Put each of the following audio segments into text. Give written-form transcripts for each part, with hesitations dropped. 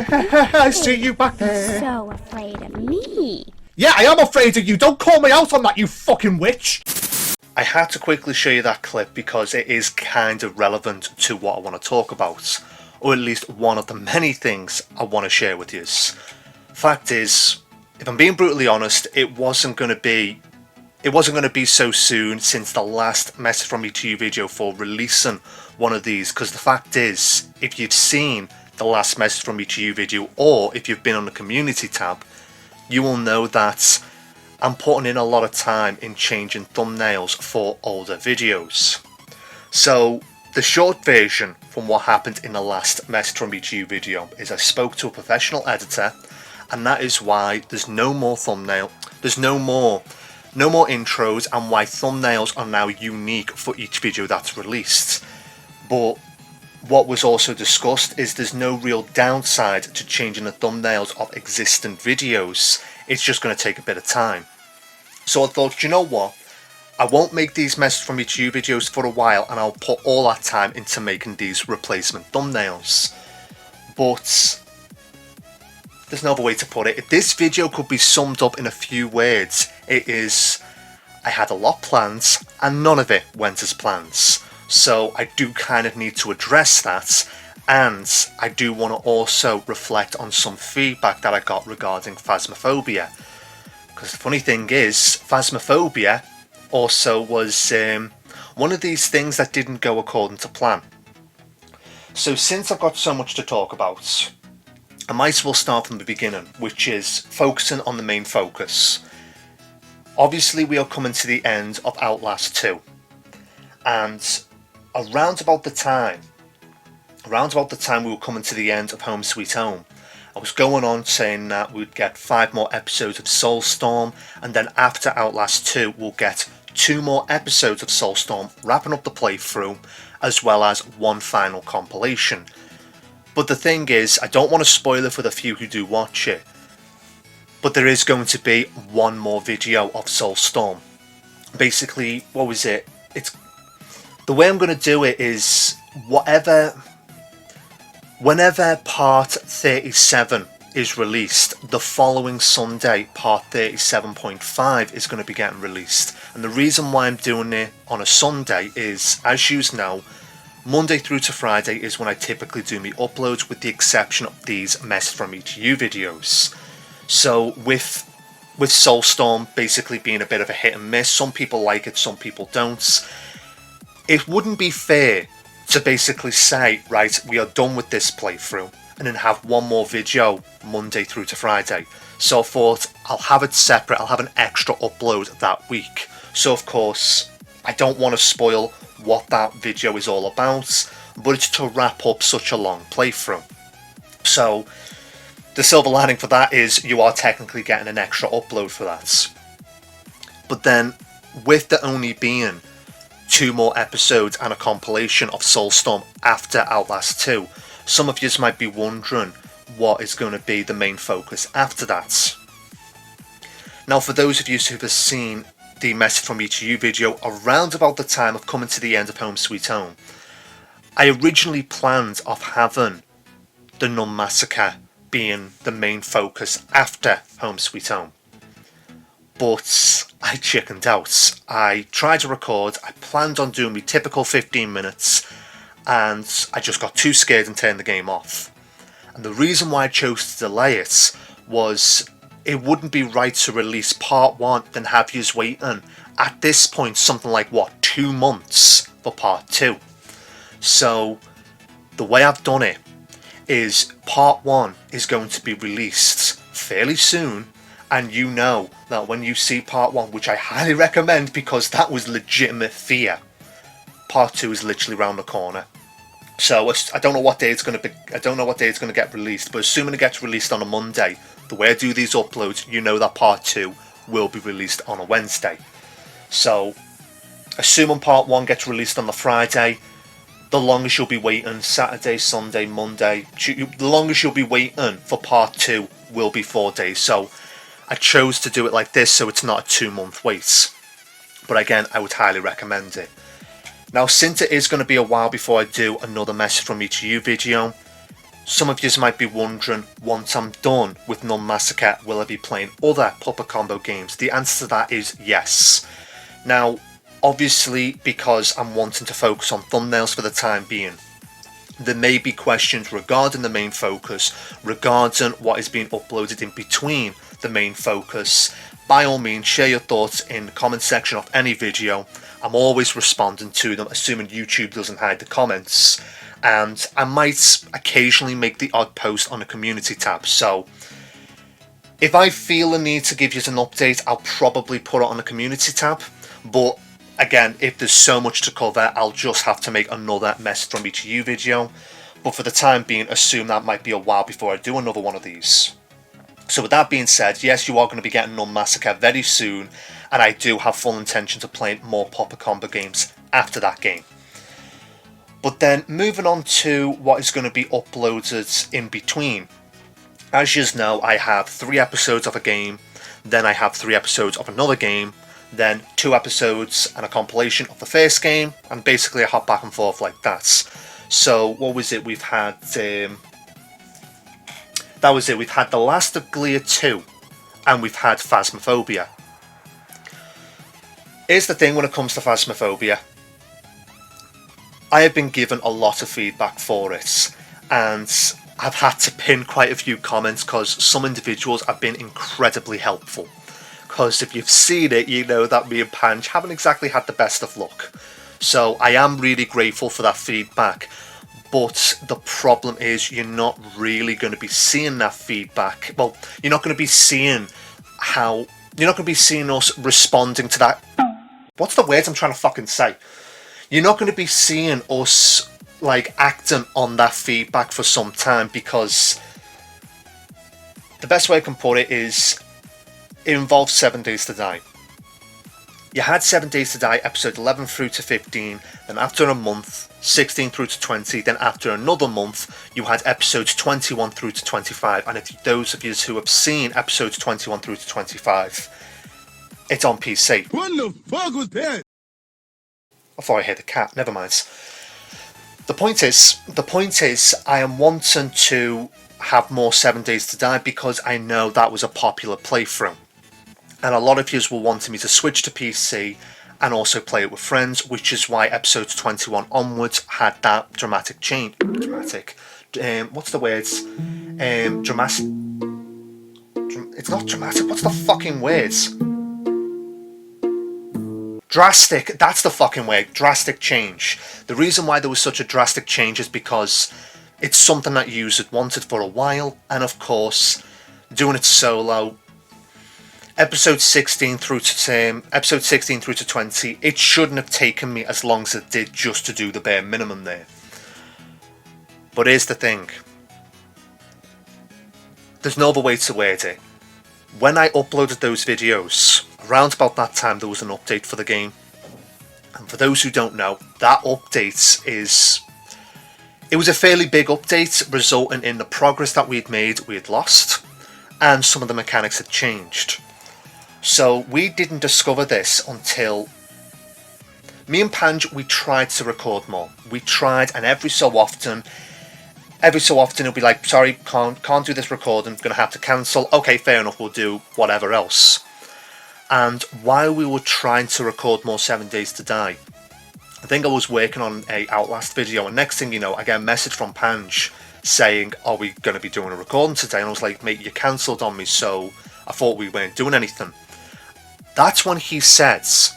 I see you back there. So afraid of me. Yeah, I am afraid of you. Don't call me out on that, you fucking witch. I had to quickly show you that clip because it is kind of relevant to what I want to talk about, or at least one of the many things I want to share with you. Fact is, if I'm being brutally honest, it wasn't going to be so soon since the last message from me to you video for releasing one of these, because the fact is, if you've seen the last message from me to you video, or if you've been on the community tab, you will know that I'm putting in a lot of time in changing thumbnails for older videos. So the short version from what happened in the last message from me to you video is I spoke to a professional editor, and that is why there's no more thumbnail, there's no more intros, and why thumbnails are now unique for each video that's released. But what was also discussed is there's no real downside to changing the thumbnails of existing videos. It's just going to take a bit of time. So I thought, you know what, I won't make these message from me to you videos for a while, and I'll put all that time into making these replacement thumbnails. But there's no other way to put it. If this video could be summed up in a few words, it is, I had a lot planned and none of it went as planned. So I do kind of need to address that, and I do want to also reflect on some feedback that I got regarding Phasmophobia. Because the funny thing is, Phasmophobia also was one of these things that didn't go according to plan. So since I've got so much to talk about, I might as well start from the beginning, which is focusing on the main focus. Obviously we are coming to the end of Outlast 2, and around about the time we were coming to the end of Home Sweet Home, I was going on saying that we'd get 5 more episodes of Soulstorm, and then after Outlast 2 we'll get 2 more episodes of Soulstorm, wrapping up the playthrough, as well as one final compilation. But the thing is, I don't want to spoil it for the few who do watch it, but there is going to be one more video of Soulstorm. Basically, what was it? The way I'm going to do it is whenever part 37 is released, the following Sunday part 37.5 is going to be getting released. And the reason why I'm doing it on a Sunday is, as you know, Monday through to Friday is when I typically do my uploads, with the exception of these message from me to you videos. So with Soulstorm basically being a bit of a hit and miss, some people like it, some people don't, it wouldn't be fair to basically say, right, we are done with this playthrough, and then have one more video Monday through to Friday. So I thought I'll have it separate, I'll have an extra upload that week. So of course, I don't want to spoil what that video is all about, but it's to wrap up such a long playthrough. So the silver lining for that is you are technically getting an extra upload for that. But then, with there only being 2 more episodes and a compilation of Soulstorm after Outlast 2, some of you might be wondering what is going to be the main focus after that. Now, for those of you who have seen the message from me to you video around about the time of coming to the end of Home Sweet Home, I originally planned of having the Nun Massacre being the main focus after Home Sweet Home, but I chickened out. I tried to record, I planned on doing my typical 15 minutes, and I just got too scared and turned the game off. And the reason why I chose to delay it was it wouldn't be right to release part 1 then have yous waiting at this point something like 2 months for part 2. So the way I've done it is part 1 is going to be released fairly soon, and you know that when you see part 1, which I highly recommend because that was legitimate fear, part 2 is literally around the corner. So I don't know what day it's going to be. I don't know what day it's going to get released, but assuming it gets released on a Monday, the way I do these uploads, you know that part 2 will be released on a Wednesday. So assuming part 1 gets released on the Friday, the longest you'll be waiting, Saturday, Sunday, Monday, the longest you'll be waiting for part 2 will be 4 days. So I chose to do it like this so it's not a 2-month wait. But again, I would highly recommend it. Now, since it is going to be a while before I do another message from me to you video, Some of you might be wondering, once I'm done with Nun Massacre, will I be playing other Puppet Combo games? The answer to that is yes. Now, obviously, because I'm wanting to focus on thumbnails for the time being, there may be questions regarding the main focus, regarding what is being uploaded in between the main focus. By all means, share your thoughts in the comment section of any video. I'm always responding to them, assuming YouTube doesn't hide the comments. And I might occasionally make the odd post on the community tab. So if I feel the need to give you an update, I'll probably put it on the community tab. But again, if there's so much to cover, I'll just have to make another Message from Each of You video. But for the time being, assume that might be a while before I do another one of these. So with that being said, yes, you are going to be getting Nun Massacre very soon. And I do have full intention to play more Puppet Combo games after that game. But then moving on to what is going to be uploaded in between. As you know, I have 3 episodes of a game, then I have 3 episodes of another game, then 2 episodes and a compilation of the first game, and basically I hop back and forth like that. So what was it? We've had that was it. We've had The Last of Glia 2, and we've had Phasmophobia. Here's the thing when it comes to Phasmophobia. I have been given a lot of feedback for it, and I've had to pin quite a few comments because some individuals have been incredibly helpful. Because if you've seen it, you know that me and Panj haven't exactly had the best of luck. So I am really grateful for that feedback, but the problem is you're not really going to be seeing that feedback. Well, you're not going to be seeing us responding to that. What's the words I'm trying to fucking say? You're not going to be seeing us like acting on that feedback for some time, because the best way I can put it is it involves 7 Days to Die. You had 7 Days to Die episode 11 through to 15, then after a month 16 through to 20, then after another month you had episodes 21 through to 25, and if those of you who have seen episodes 21 through to 25, it's on PC. What the fuck was that? I thought I heard a cat, never mind. The point is, I am wanting to have more 7 Days to Die because I know that was a popular playthrough. And a lot of you were wanting me to switch to PC and also play it with friends, which is why episode 21 onwards had that dramatic change. What's the words? Dramatic. It's not dramatic, what's the fucking words? Drastic, that's the fucking word, drastic change. The reason why there was such a drastic change is because it's something that users wanted for a while, and of course, doing it solo, episode 16 through to 20, it shouldn't have taken me as long as it did just to do the bare minimum there. But here's the thing. There's no other way to word it. When I uploaded those videos, around about that time there was an update for the game. And for those who don't know, that update it was a fairly big update, resulting in the progress that we had lost, and some of the mechanics had changed. So we didn't discover this until me and Panj, we tried to record more. We tried, and every so often it'll be like, sorry, can't do this recording, gonna have to cancel. Okay, fair enough, we'll do whatever else. And while we were trying to record more 7 Days to Die, I think I was working on a Outlast video, and next thing you know, I get a message from Panj saying, are we going to be doing a recording today? And I was like, mate, you cancelled on me, so I thought we weren't doing anything. That's when he says,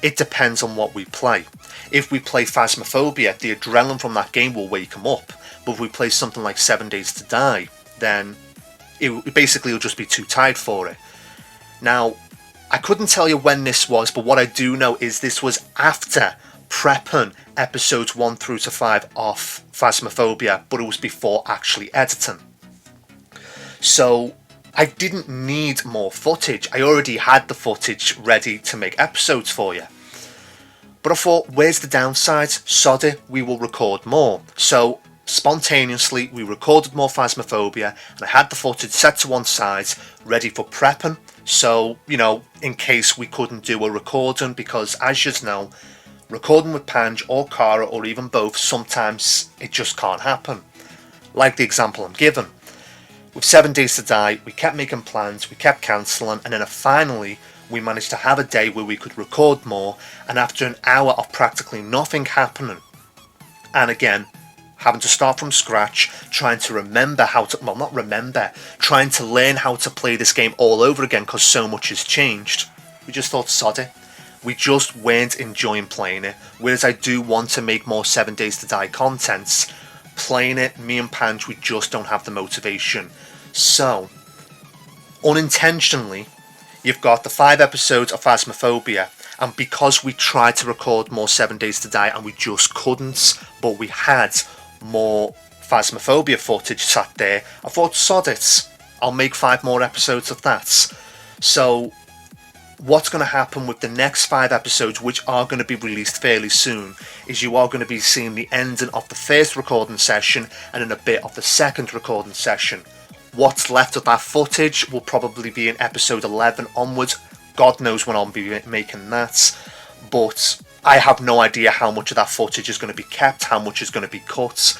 it depends on what we play. If we play Phasmophobia, the adrenaline from that game will wake him up. But if we play something like 7 Days to Die, then it basically will just be too tired for it. Now, I couldn't tell you when this was, but what I do know is this was after prepping episodes 1 through to 5 of Phasmophobia, but it was before actually editing. So I didn't need more footage. I already had the footage ready to make episodes for you. But I thought, where's the downside? Sod it, we will record more. So spontaneously, we recorded more Phasmophobia, and I had the footage set to one side, ready for prepping. So, you know, in case we couldn't do a recording, because as you know, recording with Panj or Kara or even both, sometimes it just can't happen. Like the example I'm given. With 7 Days to Die, we kept making plans, we kept cancelling, and then finally we managed to have a day where we could record more, and after an hour of practically nothing happening, and again, having to start from scratch, trying to remember how to, well, not remember, trying to learn how to play this game all over again because so much has changed, we just thought, sod it. We just weren't enjoying playing it, whereas I do want to make more 7 Days to Die contents. Playing it, me and Panch, we just don't have the motivation. So, unintentionally, you've got the 5 episodes of Phasmophobia, and because we tried to record more 7 Days to Die and we just couldn't, but we had more Phasmophobia footage sat there, I thought, sod it, I'll make 5 more episodes of that. So, what's going to happen with the next 5 episodes, which are going to be released fairly soon, is you are going to be seeing the ending of the first recording session and then a bit of the second recording session. What's left of that footage will probably be in episode 11 onwards. God knows when I'll be making that, but I have no idea how much of that footage is going to be kept, how much is going to be cut.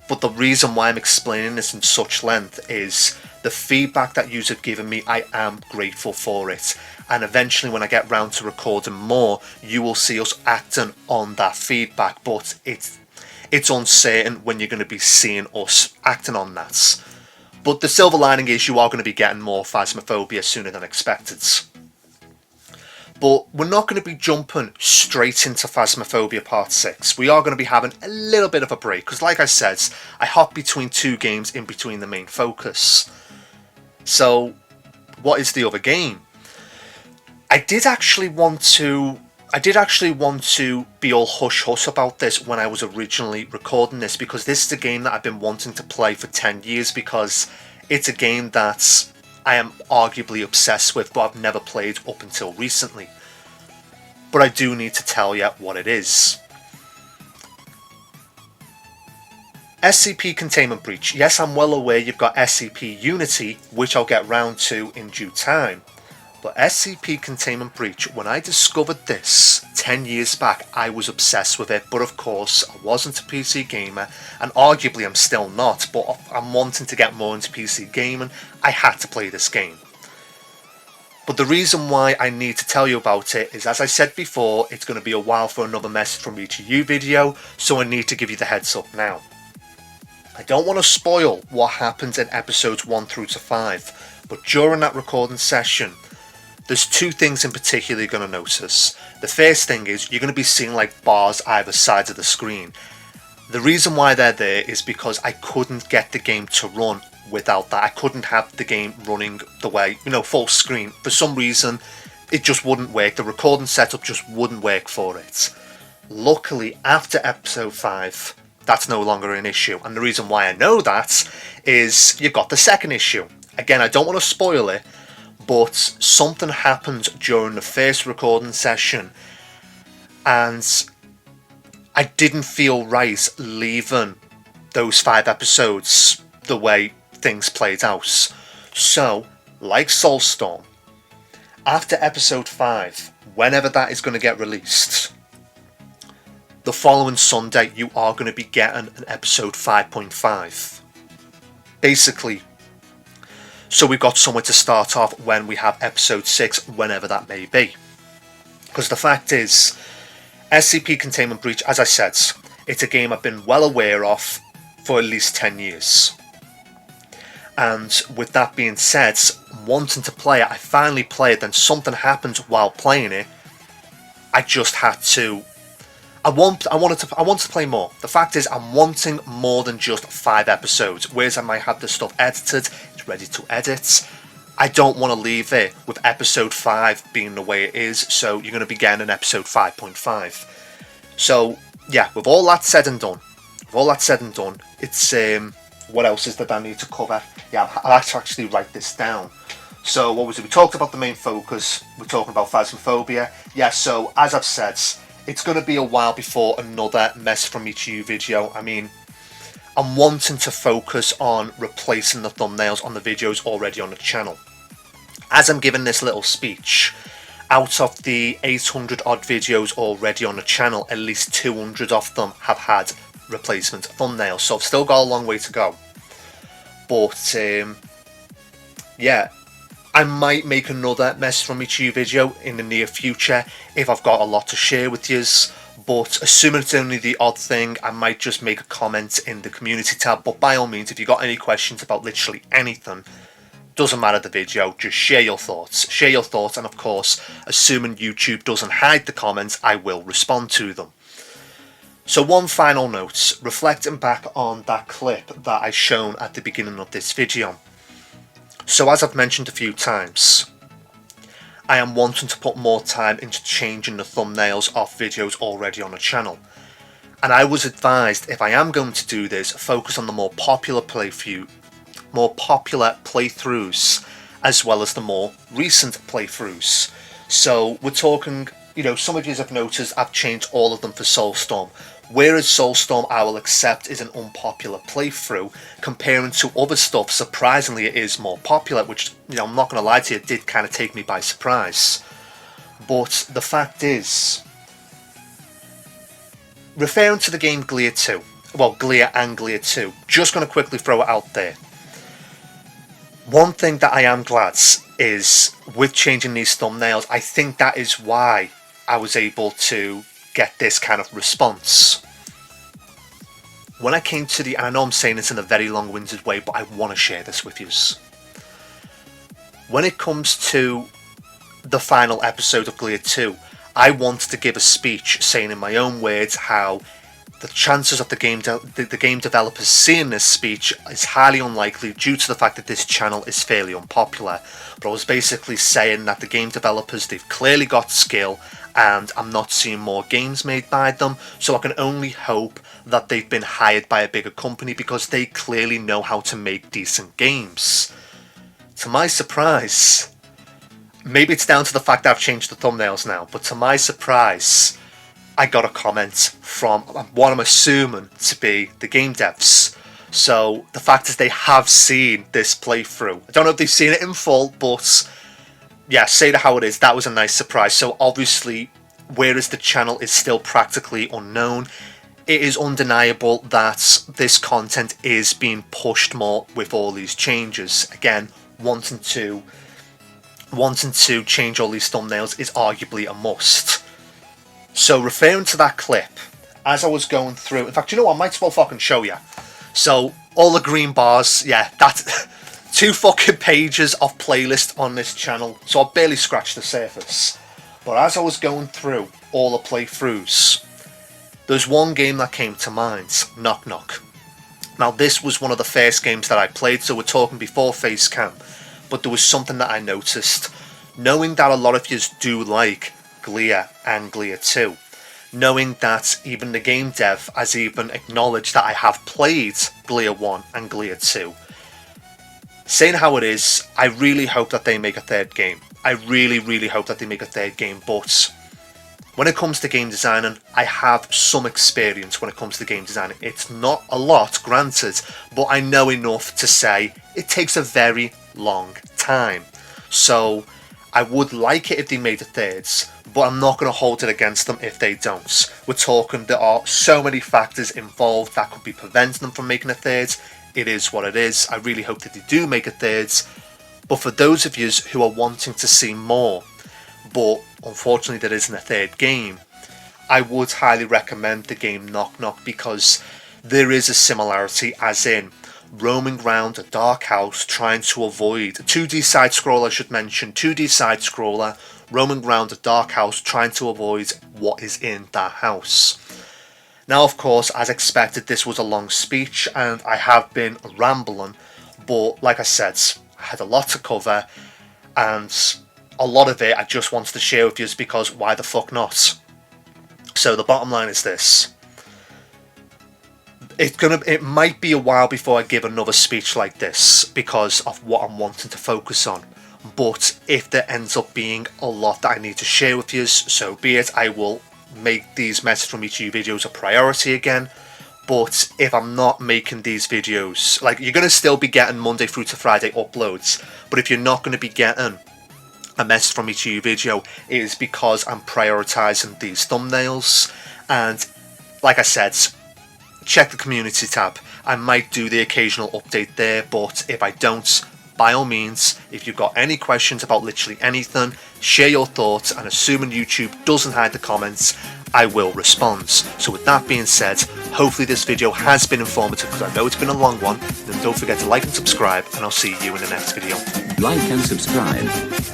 But the reason why I'm explaining this in such length is the feedback that you have given me, I am grateful for it. And eventually when I get round to recording more, you will see us acting on that feedback. But it's uncertain when you're going to be seeing us acting on that. But the silver lining is you are going to be getting more Phasmophobia sooner than expected. But we're not going to be jumping straight into Phasmophobia Part 6. We are going to be having a little bit of a break, because like I said, I hop between 2 games in between the main focus. So, what is the other game? I did actually want to be all hush-hush about this when I was originally recording this, because this is a game that I've been wanting to play for 10 years, because it's a game that I am arguably obsessed with, but I've never played up until recently. But I do need to tell you what it is. SCP Containment Breach. Yes, I'm well aware you've got SCP Unity, which I'll get round to in due time. But SCP Containment Breach, when I discovered this 10 years back, I was obsessed with it. But of course, I wasn't a PC gamer, and arguably I'm still not, but I'm wanting to get more into PC gaming. I had to play this game. But the reason why I need to tell you about it is, as I said before, it's going to be a while for another message from each of you video, so I need to give you the heads up now. I don't want to spoil what happens in episodes 1 through to 5, but during that recording session, there's 2 things in particular you're going to notice. The first thing is you're going to be seeing like bars either side of the screen. The reason why they're there is because I couldn't get the game to run without that. I couldn't have the game running the way, full screen. For some reason, it just wouldn't work. The recording setup just wouldn't work for it. Luckily, after episode 5, that's no longer an issue. And the reason why I know that is you've got the second issue. Again, I don't want to spoil it, but something happened during the first recording session and I didn't feel right leaving those 5 episodes the way things played out. So, like Soulstorm, after episode 5, whenever that is going to get released, the following Sunday you are going to be getting an episode 5.5. Basically, so we've got somewhere to start off when we have episode 6, whenever that may be. Because the fact is, SCP Containment Breach, as I said, it's a game I've been well aware of for at least 10 years. And with that being said, wanting to play it, I finally played, then something happened while playing it. I just had to... I wanted to play more. The fact is, I'm wanting more than just 5 episodes. Whereas I might have this stuff edited, it's ready to edit. I don't want to leave it with episode 5 being the way it is, so you're going to be getting an episode 5.5. So, yeah, with all that said and done, it's, what else is that I need to cover? Yeah, I'll actually write this down. So, what was it? We talked about the main focus, we're talking about Phasmophobia. Yeah, so, as I've said, it's going to be a while before another Mess From Each You video. I mean, I'm wanting to focus on replacing the thumbnails on the videos already on the channel. As I'm giving this little speech, out of the 800 odd videos already on the channel, at least 200 of them have had replacement thumbnails, so I've still got a long way to go. But yeah, I might make another message from each of you video in the near future if I've got a lot to share with yous. But assuming it's only the odd thing, I might just make a comment in the community tab. But by all means, if you've got any questions about literally anything, doesn't matter the video, just share your thoughts. Share your thoughts, and of course, assuming YouTube doesn't hide the comments, I will respond to them. So one final note, reflecting back on that clip that I shown at the beginning of this video. So as I've mentioned a few times, I am wanting to put more time into changing the thumbnails of videos already on the channel. And I was advised if I am going to do this, focus on the more popular playthroughs, as well as the more recent playthroughs. So we're talking, some of you have noticed I've changed all of them for Soulstorm. Whereas Soulstorm I will accept is an unpopular playthrough, comparing to other stuff, surprisingly it is more popular, which, I'm not going to lie to you, it did kind of take me by surprise. But the fact is, referring to the game Glear 2, well, Glear and Glear 2, just going to quickly throw it out there. One thing that I am glad is, with changing these thumbnails, I think that is why I was able to get this kind of response. When I came to and I know I'm saying this in a very long-winded way, but I want to share this with you. When it comes to the final episode of Glear 2, I wanted to give a speech saying in my own words how the chances of the game developers seeing this speech is highly unlikely due to the fact that this channel is fairly unpopular. But I was basically saying that the game developers, they've clearly got skill, and I'm not seeing more games made by them, so I can only hope that they've been hired by a bigger company because they clearly know how to make decent games. To my surprise, maybe it's down to the fact that I've changed the thumbnails now, but to my surprise, I got a comment from what I'm assuming to be the game devs. So the fact is they have seen this playthrough. I don't know if they've seen it in full, but yeah, say it how it is, that was a nice surprise. So obviously, whereas the channel is still practically unknown, it is undeniable that this content is being pushed more with all these changes. Again, wanting to change all these thumbnails is arguably a must. So referring to that clip, as I was going through, in fact, you know what, I might as well fucking show you. So all the green bars, yeah, that's 2 fucking pages of playlist on this channel, so I barely scratched the surface. But as I was going through all the playthroughs, there's one game that came to mind, Knock Knock. Now this was one of the first games that I played, so we're talking before Facecam, but there was something that I noticed. Knowing that a lot of yous do like Glear and Glear 2, knowing that even the game dev has even acknowledged that I have played Glear 1 and Glear 2, saying how it is, I really hope that they make a third game. I really, really hope that they make a third game, but when it comes to game designing, I have some experience when it comes to game designing. It's not a lot, granted, but I know enough to say it takes a very long time. So I would like it if they made a third, but I'm not going to hold it against them if they don't. We're talking, there are so many factors involved that could be preventing them from making a third. It is what it is. I really hope that they do make a third. But for those of you who are wanting to see more, but unfortunately there isn't a third game, I would highly recommend the game Knock Knock, because there is a similarity, as in roaming around a dark house trying to avoid, 2D side scroller I should mention, 2D side scroller, roaming around a dark house trying to avoid what is in that house. Now, of course, as expected, this was a long speech and I have been rambling, but like I said, I had a lot to cover, and a lot of it I just wanted to share with you because why the fuck not? So the bottom line is this. It might be a while before I give another speech like this because of what I'm wanting to focus on. But if there ends up being a lot that I need to share with you, so be it. I will make these messages from each of you videos a priority again. But if I'm not making these videos, like, you're going to still be getting Monday through to Friday uploads, but if you're not going to be getting a message from each of you video, it is because I'm prioritizing these thumbnails. And like I said, check the community tab. I might do the occasional update there, but if I don't, by all means, if you've got any questions about literally anything, share your thoughts, and assuming YouTube doesn't hide the comments, I will respond. So with that being said, hopefully this video has been informative, because I know it's been a long one. Then don't forget to like and subscribe, and I'll see you in the next video. Like and subscribe.